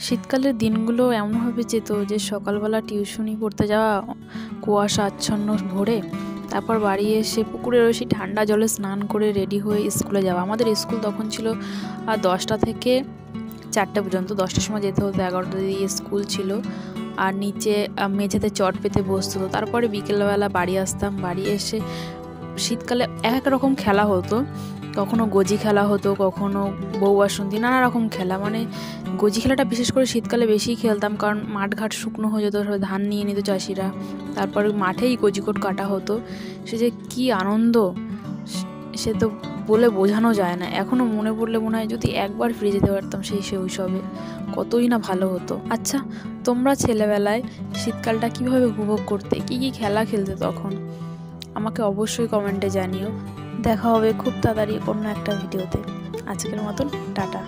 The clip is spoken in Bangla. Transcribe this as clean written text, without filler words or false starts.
শীতকালের দিনগুলো এমনভাবে যেত যে সকালবেলা টিউশনি পড়তে যাওয়া, কুয়াশা আচ্ছন্ন ভোরে, তারপর বাড়ি এসে পুকুরের ওই ঠান্ডা জলে স্নান করে রেডি হয়ে স্কুলে যাওয়া। আমাদের স্কুল তখন ছিল 10টা থেকে 4টে পর্যন্ত। 10টার সময় যেতে হতো, 11টা দিয়ে স্কুল ছিল। আর নিচে মেঝেতে চট পেতে বসতো। তারপরে বিকেলবেলা বাড়ি আসতাম। বাড়ি এসে শীতকালে এক রকম খেলা হতো। কখনো গোজি খেলা হতো, কখনো বউ বাসন্তী, নানা রকম খেলা। মানে গোজি খেলাটা বিশেষ করে শীতকালে বেশি খেলতাম, কারণ মাঠঘাট শুকনো হয়ে যেত, সবাই ধান নিয়ে নিত চাষিরা। তারপরে মাঠেই গোজিকোট কাটা হতো। সে যে কী আনন্দ, সে তো বলে বোঝানো যায় না। এখনও মনে পড়লে মনে হয় যদি একবার ফিরে যেতে পারতাম সেই শৈশবে, কতই না ভালো হতো। আচ্ছা, তোমরা ছেলেবেলায় শীতকালটা কীভাবে উপভোগ করতে, কী কী খেলা খেলতে তখন আমাকে অবশ্যই কমেন্টে জানিও। দেখা হবে খুব তাড়াতাড়ি অন্য একটা ভিডিওতে। আজকের মতন টাটা।